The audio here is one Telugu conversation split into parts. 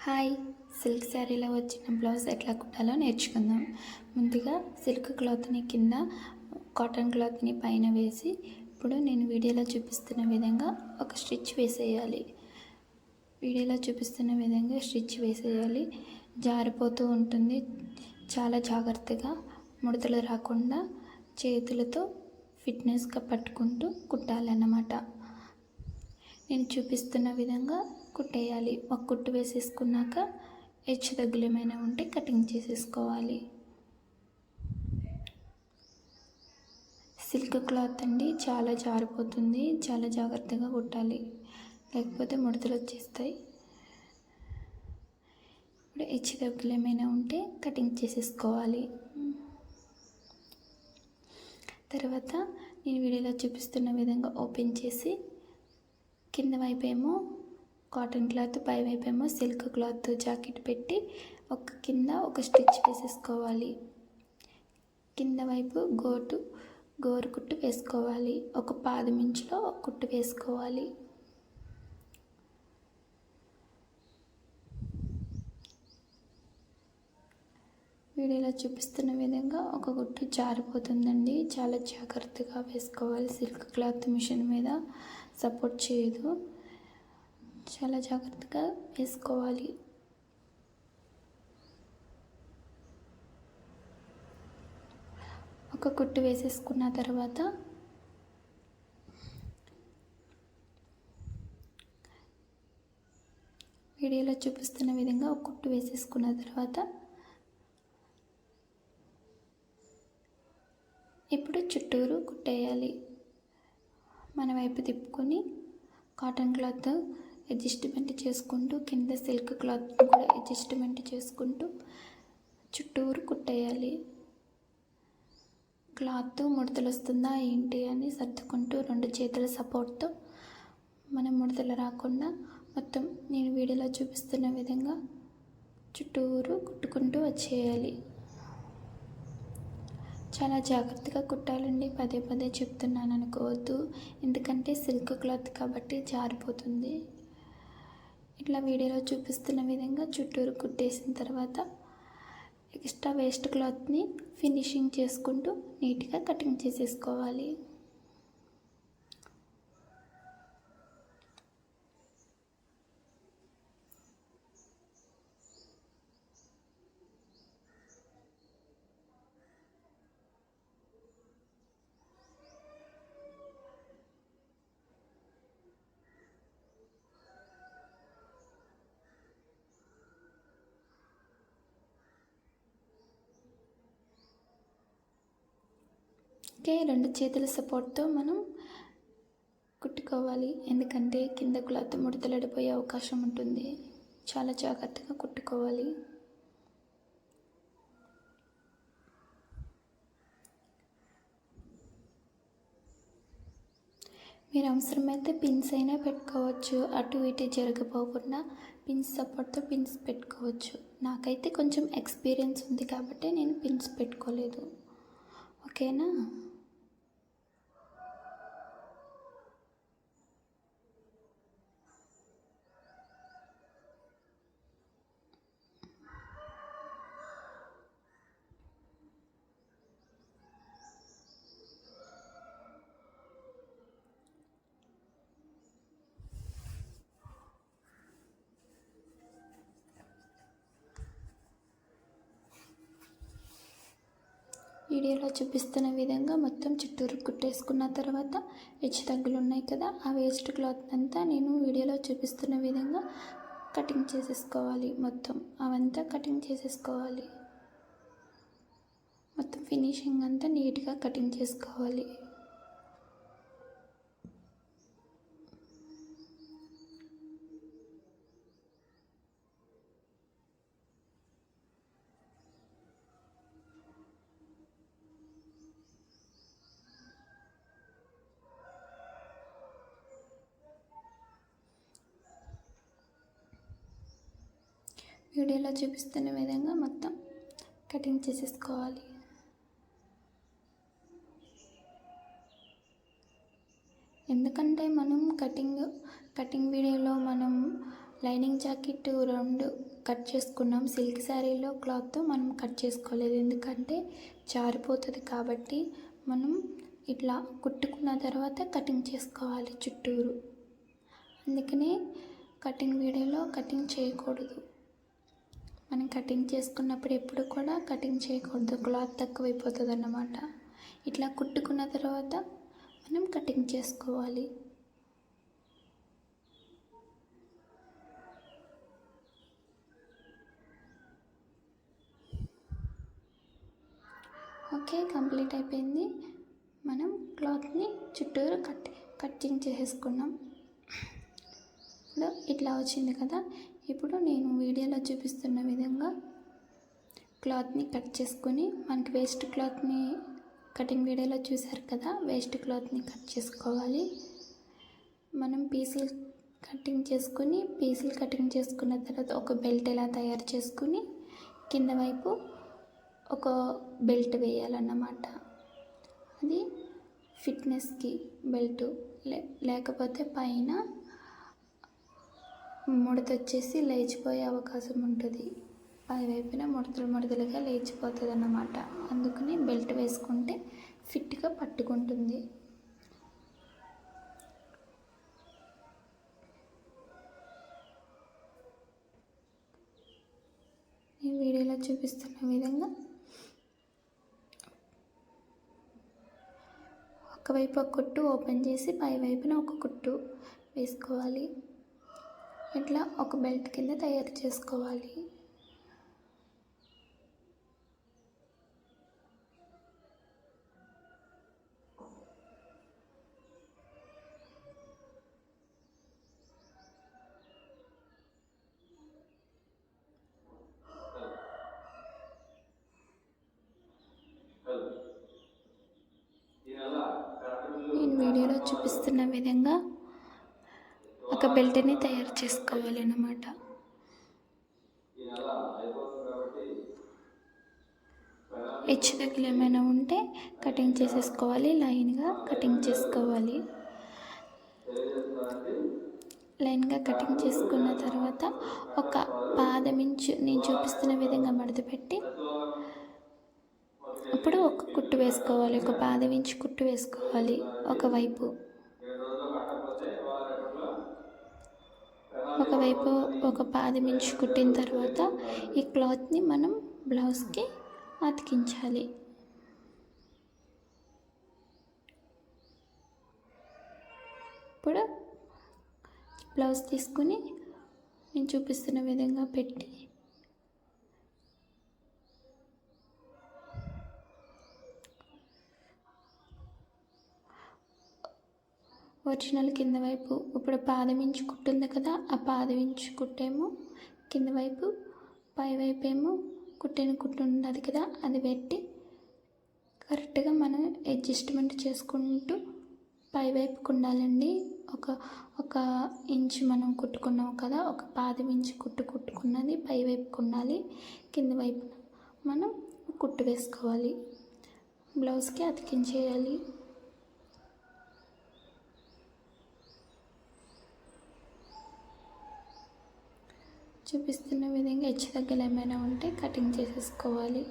హాయ్, సిల్క్ శారీలో వచ్చిన బ్లౌజ్ ఎట్లా కుట్టాలో నేర్చుకుందాం. ముందుగా సిల్క్ క్లాత్ని కింద, కాటన్ క్లాత్ని పైన వేసి, ఇప్పుడు నేను వీడియోలో చూపిస్తున్న విధంగా ఒక స్టిచ్ వేసేయాలి. జారిపోతూ ఉంటుంది. చాలా జాగ్రత్తగా ముడతలు రాకుండా చేతులతో ఫిట్నెస్గా పట్టుకుంటూ కుట్టాలన్నమాట. నేను చూపిస్తున్న విధంగా కుట్టేయాలి. ఒక కుట్టు వేసేసుకున్నాక హెచ్చు తగ్గులు ఏమైనా ఉంటే కటింగ్ చేసేసుకోవాలి. సిల్క్ క్లాత్ అండి, చాలా జారిపోతుంది. చాలా జాగ్రత్తగా కుట్టాలి, లేకపోతే ముడతలు వచ్చేస్తాయి. ఇప్పుడు హెచ్చు తగ్గులు ఏమైనా ఉంటే కటింగ్ చేసేసుకోవాలి. తర్వాత నేను వీడియోలో చూపిస్తున్న విధంగా ఓపెన్ చేసి, కింద వైపేమో కాటన్ క్లాత్, పై వైపేమో సిల్క్ క్లాత్ జాకెట్ పెట్టి కింద ఒక స్టిచ్ వేసేసుకోవాలి. కింద వైపు గోరు కుట్టు వేసుకోవాలి. ఒక పాదమించులో ఒక కుట్టు వేసుకోవాలి. వీడియోలో చూపిస్తున్న విధంగా ఒక కుట్టు జారిపోతుందండి. చాలా జాగ్రత్తగా వేసుకోవాలి. సిల్క్ క్లాత్ మిషన్ మీద సపోర్ట్ చేయదు. చాలా జాగ్రత్తగా వేసుకోవాలి. ఒక కుట్టు వేసేసుకున్న తర్వాత వీడియోలో చూపిస్తున్న విధంగా ఒక కుట్టు వేసేసుకున్న తర్వాత ఇప్పుడు చుట్టూరు కుట్టేయాలి. మన వైపు తిప్పుకొని కాటన్ క్లాత్ అడ్జస్ట్మెంట్ చేసుకుంటూ, కింద సిల్క్ క్లాత్ కూడా అడ్జస్ట్మెంట్ చేసుకుంటూ చుట్టూరు కుట్టేయాలి. క్లాత్ ముడతలు వస్తుందా ఏంటి అని సర్దుకుంటూ, రెండు చేతుల సపోర్ట్తో మనం ముడతలు రాకుండా మొత్తం నేను వీడియోలో చూపిస్తున్న విధంగా చుట్టూరు కుట్టుకుంటూ వచ్చేయాలి. చాలా జాగ్రత్తగా కుట్టాలండి. పదే పదే చెప్తున్నాను అనుకోవద్దు, ఎందుకంటే సిల్క్ క్లాత్ కాబట్టి జారిపోతుంది. ఇట్లా వీడియోలో చూపిస్తున్న విధంగా చుట్టూరు కుట్టేసిన తర్వాత ఎక్స్ట్రా వేస్ట్ క్లాత్ని ఫినిషింగ్ చేసుకుంటూ నీట్గా కటింగ్ చేసేసుకోవాలి. రెండు చేతుల సపోర్ట్తో మనం కుట్టుకోవాలి, ఎందుకంటే కింద క్లాత్ ముడతలడిపోయే అవకాశం ఉంటుంది. చాలా జాగ్రత్తగా కుట్టుకోవాలి. మీరు అవసరమైతే పిన్స్ అయినా పెట్టుకోవచ్చు. అటు ఇటు జరగపోకుండా పిన్స్ సపోర్ట్తో పిన్స్ పెట్టుకోవచ్చు. నాకైతే కొంచెం ఎక్స్పీరియన్స్ ఉంది కాబట్టి నేను పిన్స్ పెట్టుకోలేదు. ఓకేనా? వీడియోలో చూపిస్తున్న విధంగా మొత్తం చుట్టూరు కుట్టేసుకున్న తర్వాత హెచ్చు తగ్గులు ఉన్నాయి కదా, ఆ వేస్ట్ క్లాత్ అంతా నేను వీడియోలో చూపిస్తున్న విధంగా కటింగ్ చేసేసుకోవాలి. మొత్తం అవంతా కటింగ్ చేసేసుకోవాలి. మొత్తం ఫినిషింగ్ అంతా నీట్గా కటింగ్ చేసుకోవాలి. వీడియోలో చూపిస్తున్న విధంగా మొత్తం కటింగ్ చేసేసుకోవాలి. ఎందుకంటే మనం కటింగ్ వీడియోలో మనం లైనింగ్ జాకెట్ 2 కట్ చేసుకున్నాం. సిల్క్ శారీలో క్లాత్ మనం కట్ చేసుకోలేదు, ఎందుకంటే జారిపోతుంది కాబట్టి మనం ఇట్లా కుట్టుకున్న తర్వాత కటింగ్ చేసుకోవాలి చుట్టూరు. అందుకనే కటింగ్ వీడియోలో కటింగ్ చేయకూడదు. మనం కటింగ్ చేసుకున్నప్పుడు ఎప్పుడు కూడా కటింగ్ చేయకూడదు, క్లాత్ తక్కువైపోతుంది అన్నమాట. ఇట్లా కుట్టుకున్న తర్వాత మనం కటింగ్ చేసుకోవాలి. ఓకే, కంప్లీట్ అయిపోయింది. మనం క్లాత్ని చుట్టూరు కటింగ్ చేసేసుకున్నాం. ఇప్పుడు ఇట్లా వచ్చింది కదా. ఇప్పుడు నేను వీడియోలో చూపిస్తున్న విధంగా క్లాత్ని కట్ చేసుకొని, మనకి వేస్ట్ క్లాత్ని కటింగ్ వీడియోలో చూసారు కదా, వేస్ట్ క్లాత్ని కట్ చేసుకోవాలి. మనం పీసులు కటింగ్ చేసుకున్న తర్వాత ఒక బెల్ట్ ఎలా తయారు చేసుకుని కింద వైపు ఒక బెల్ట్ వేయాలన్నమాట. అది ఫిట్నెస్కి బెల్ట్, లేకపోతే పైన ముడత వచ్చేసి లేచిపోయే అవకాశం ఉంటుంది. పై వైపున ముడతలుగా లేచిపోతుంది అన్నమాట. అందుకని బెల్ట్ వేసుకుంటే ఫిట్గా పట్టుకుంటుంది. ఈ వీడియోలో చూపిస్తున్న విధంగా ఒకవైపు ఒక కుట్టు ఓపెన్ చేసి పై వైపున ఒక కుట్టు వేసుకోవాలి. ఇట్లా ఒక బెల్ట్ కింద తయారు చేసుకోవాలి. నేను వీడియోలో చూపిస్తున్న విధంగా ఒక బెల్ట్ని తయారు చేసుకోవాలి అన్నమాట. హెచ్చు తగ్గులు ఏమైనా ఉంటే కటింగ్ చేసేసుకోవాలి, లైన్గా కటింగ్ చేసుకోవాలి. లైన్గా కటింగ్ చేసుకున్న తర్వాత ఒక పాదమించు నేను చూపిస్తున్న విధంగా మడత పెట్టి అప్పుడు ఒక కుట్టు వేసుకోవాలి. ఒక పాదమించు కుట్టు వేసుకోవాలి ఒకవైపు ఒక పాదమించు కుట్టిన తర్వాత ఈ క్లాత్ని మనం బ్లౌజ్కి అతికించాలి. ఇప్పుడు బ్లౌజ్ తీసుకుని నేను చూపిస్తున్న విధంగా పెట్టి ఒరిజినల్ కింద వైపు ఇప్పుడు పాదమించు కుట్టు ఉంది కదా, ఆ పాదమించు కుట్టేమో కింద వైపు, పై వైపు ఏమో కుట్టిన కుట్టు ఉన్నది కదా, అది పెట్టి కరెక్ట్గా మనం అడ్జస్ట్మెంట్ చేసుకుంటూ పై వైపుకు ఉండాలండి. ఒక ఇంచు మనం కుట్టుకున్నాం కదా, ఒక పాదమించు కుట్టుకున్నది పై వైపుకు ఉండాలి. కింద వైపు మనం కుట్టు వేసుకోవాలి, బ్లౌజ్కి అతికించేయాలి. చూపిస్తున్న విధంగా హెచ్చు తగ్గులు ఏమైనా ఉంటే కటింగ్ చేసేసుకోవాలి.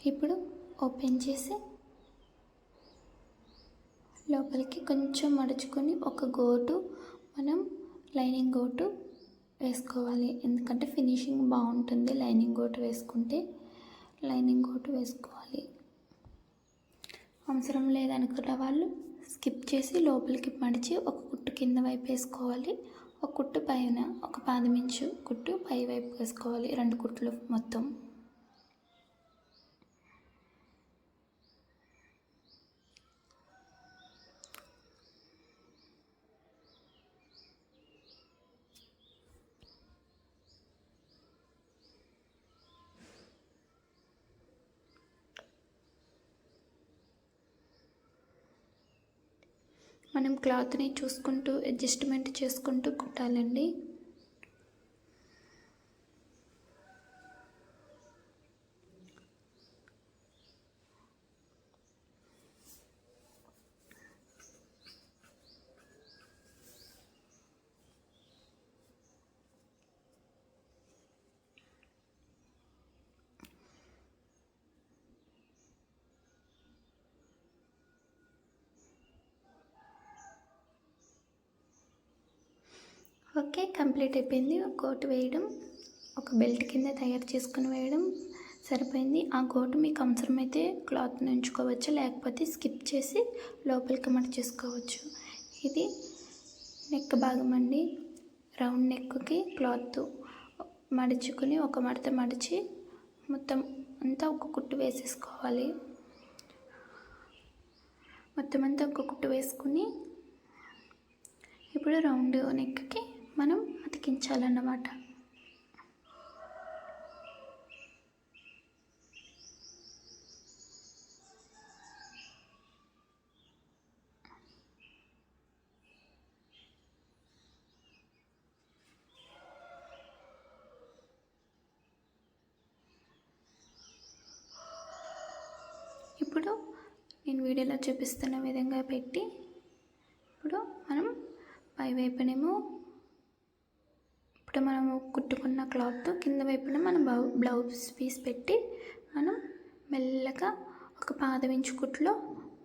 ఇప్పుడు ఓపెన్ చేసి లోపలికి కొంచెం మడుచుకొని ఒక గోటు మనం లైనింగ్ గోటు వేసుకోవాలి. ఎందుకంటే ఫినిషింగ్ బాగుంటుంది లైనింగ్ గోటు వేసుకుంటే. లైనింగ్ గోటు వేసుకోవాలి. అవసరం లేదనుకున్న వాళ్ళు స్కిప్ చేసి లోపలికి మడిచి ఒక కుట్టు కింద వైపు వేసుకోవాలి, ఒక కుట్టు పైన ఒక పాదమించు కుట్టు పై వైపు వేసుకోవాలి. 2 కుట్లు మొత్తం. మనం క్లాత్ని చూసుకుంటూ అడ్జస్ట్మెంట్ చేసుకుంటూ కుట్టాలండి. ఓకే, కంప్లీట్ అయిపోయింది. గోటు వేయడం, ఒక బెల్ట్ కింద తయారు చేసుకుని వేయడం సరిపోయింది. ఆ గోటు మీకు అవసరమైతే క్లాత్ని ఉంచుకోవచ్చు, లేకపోతే స్కిప్ చేసి లోపలికి మడిచేసుకోవచ్చు. ఇది నెక్ భాగం అండి. రౌండ్ నెక్కి క్లాత్ మడుచుకుని ఒక మడత మడిచి మొత్తం అంతా ఒక కుట్టు వేసేసుకోవాలి. మొత్తం అంతా ఒక కుట్టు వేసుకుని ఇప్పుడు రౌండ్ నెక్కి మనం అతికించాలన్నమాట. ఇప్పుడు నేను వీడియోలో చూపిస్తున్న విధంగా పెట్టి ఇప్పుడు మనం పైవైపునేమో ఇప్పుడు మనము కుట్టుకున్న క్లాత్ కింద వైపున మనం బ్లౌజ్ పీస్ పెట్టి మనం మెల్లగా ఒక పాదవించు కుట్లో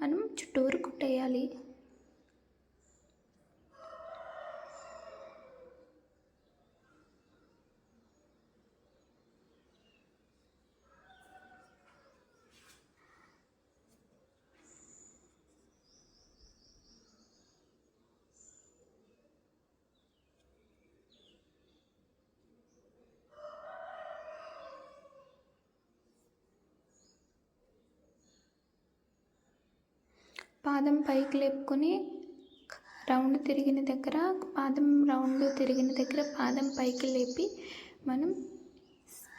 మనం చుట్టూరు కుట్టేయాలి. పాదం పైకి లేపుకొని రౌండ్ తిరిగిన దగ్గర పాదం పైకి లేపి మనం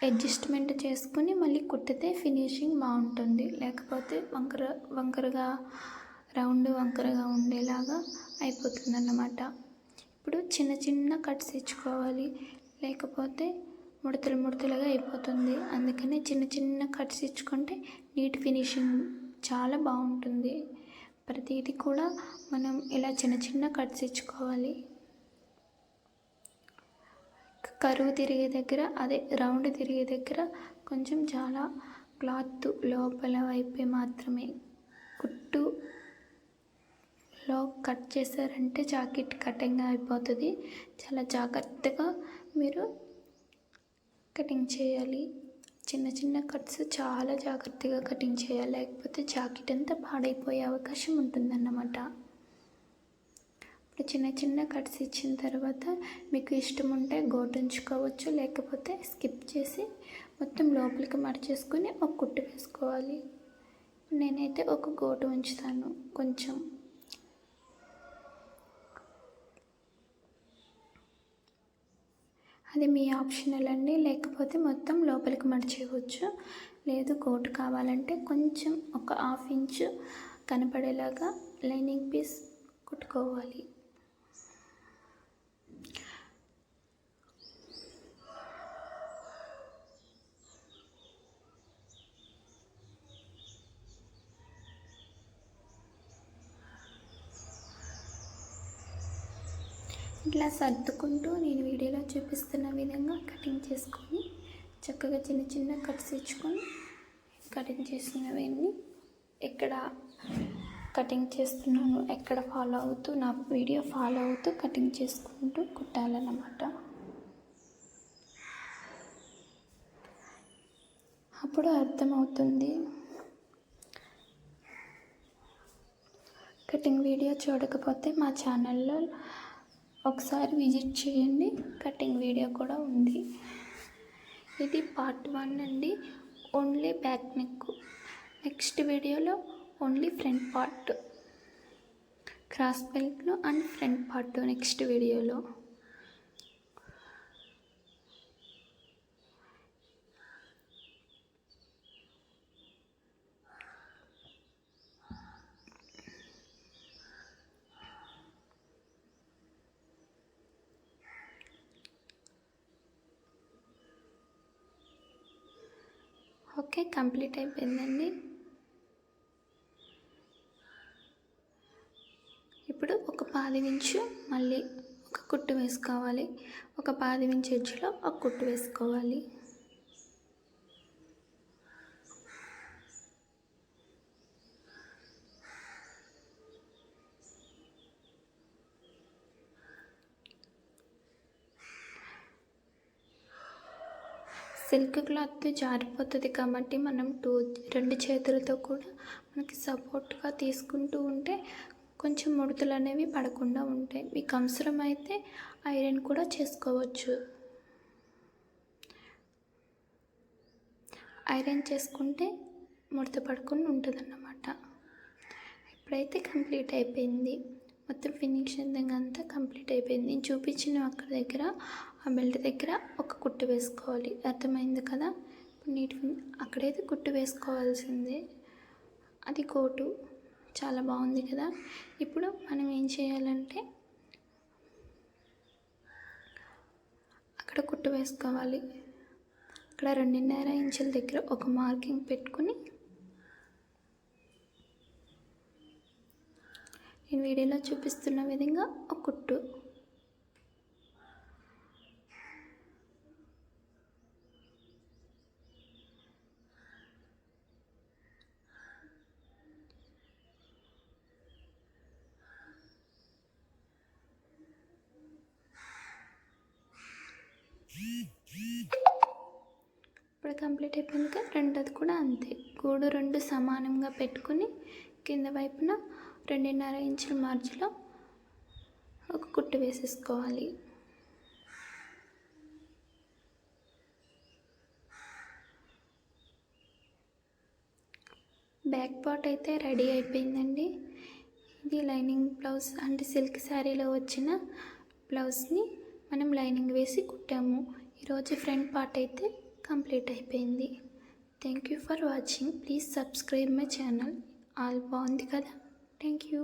అడ్జస్ట్మెంట్ చేసుకుని మళ్ళీ కుట్టితే ఫినిషింగ్ బాగుంటుంది. లేకపోతే వంకరగా వంకరగా ఉండేలాగా అయిపోతుంది అన్నమాట. ఇప్పుడు చిన్న చిన్న కట్స్ ఇచ్చుకోవాలి, లేకపోతే ముడతలుగా అయిపోతుంది. అందుకని చిన్న చిన్న కట్స్ ఇచ్చుకుంటే నీట్ ఫినిషింగ్ చాలా బాగుంటుంది. ప్రతిదీ కూడా మనం ఇలా చిన్న చిన్న కట్స్ ఇచ్చుకోవాలి. కరువు తిరిగే దగ్గర రౌండ్ తిరిగే దగ్గర కొంచెం చాలా క్లాత్ లోపల వైపే మాత్రమే కుట్టులో కట్ చేశారంటే జాకెట్ కటింగ్ అయిపోతుంది. చాలా జాగ్రత్తగా మీరు కటింగ్ చేయాలి. చిన్న చిన్న కట్స్ చాలా జాగ్రత్తగా కటింగ్ చేయాలి, లేకపోతే జాకెట్ అంతా పాడైపోయే అవకాశం ఉంటుందన్నమాట. ఇప్పుడు చిన్న చిన్న కట్స్ ఇచ్చిన తర్వాత మీకు ఇష్టం ఉంటే గోటు ఉంచుకోవచ్చు, లేకపోతే స్కిప్ చేసి మొత్తం లోపలికి మడిచేసుకొని ఒక కుట్టు వేసుకోవాలి. నేనైతే ఒక గోటు ఉంచుతాను కొంచెం. అది మీ ఆప్షనల్ అండి, లేకపోతే మొత్తం లోపలికి మడిచేయవచ్చు. లేదు గోటు కావాలంటే కొంచెం ఒక 1/2 ఇంచు కనపడేలాగా లైనింగ్ పీస్ కుట్టుకోవాలి. ఇట్లా సర్దుకుంటూ నేను వీడియోలో చూపిస్తున్న విధంగా కటింగ్ చేసుకొని చక్కగా చిన్న చిన్న కట్స్ ఇచ్చుకొని కటింగ్ చేసినవన్నీ ఎక్కడ కటింగ్ చేస్తున్నాను, ఎక్కడ ఫాలో అవుతూ నా వీడియో ఫాలో అవుతూ కటింగ్ చేసుకుంటూ కుట్టాలన్నమాట. అప్పుడు అర్థమవుతుంది. కటింగ్ వీడియో చూడకపోతే మా ఛానల్లో ఒకసారి విజిట్ చేయండి, కటింగ్ వీడియో కూడా ఉంది. ఇది పార్ట్ 1 అండి, ఓన్లీ బ్యాక్ నెక్. నెక్స్ట్ వీడియోలో ఓన్లీ ఫ్రంట్ పార్ట్, క్రాస్ బెల్ట్లో అండ్ ఫ్రంట్ పార్ట్ నెక్స్ట్ వీడియోలో. ఓకే, కంప్లీట్ అయిపోయిందండి. ఇప్పుడు ఒక 1/2 ఇంచు మళ్ళీ ఒక కుట్టు వేసుకోవాలి. ఒక 1/2 ఇంచు ఎడ్జ్లో ఒక కుట్టు వేసుకోవాలి. సిల్క్ క్లాత్ జారిపోతుంది కాబట్టి మనం రెండు చేతులతో కూడా మనకి సపోర్ట్గా తీసుకుంటూ ఉంటే కొంచెం ముడతలు అనేవి పడకుండా ఉంటాయి. మీకు అవసరమైతే ఐరన్ కూడా చేసుకోవచ్చు. ఐరన్ చేసుకుంటే ముడత పడకుండా ఉంటుందన్నమాట. ఇప్పుడైతే కంప్లీట్ అయిపోయింది. మొత్తం ఫినిషింగ్ అంతా కంప్లీట్ అయిపోయింది. నేను చూపించిన అక్కడ దగ్గర ఆ బెల్ట్ దగ్గర ఒక కుట్టు వేసుకోవాలి. అర్థమైంది కదా? ఇప్పుడు అక్కడైతే కుట్టు వేసుకోవాల్సిందే. అది కోటు చాలా బాగుంది కదా. ఇప్పుడు మనం ఏం చేయాలంటే అక్కడ కుట్టు వేసుకోవాలి. అక్కడ 2.5 ఇంచుల దగ్గర ఒక మార్కింగ్ పెట్టుకుని నేను వీడియోలో చూపిస్తున్న విధంగా ఒక కుట్టు. ఇప్పుడు కంప్లీట్ అయిపోయాక రెండోది కూడా అంతే. గూడు 2 సమానంగా పెట్టుకుని కింద వైపున 2.5 ఇంచుల మార్జిన్లో ఒక కుట్టు వేసేసుకోవాలి. బ్యాక్ పార్ట్ అయితే రెడీ అయిపోయిందండి. ఇది లైనింగ్ బ్లౌజ్ అంటే సిల్క్ శారీలో వచ్చిన బ్లౌజ్ని మనం లైనింగ్ వేసి కుట్టాము. ఈరోజు ఫ్రంట్ పార్ట్ అయితే కంప్లీట్ అయిపోయింది. Thank you for watching. Please subscribe my channel. All బాగుంది కదా. Thank you.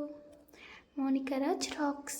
Monika Raj racks.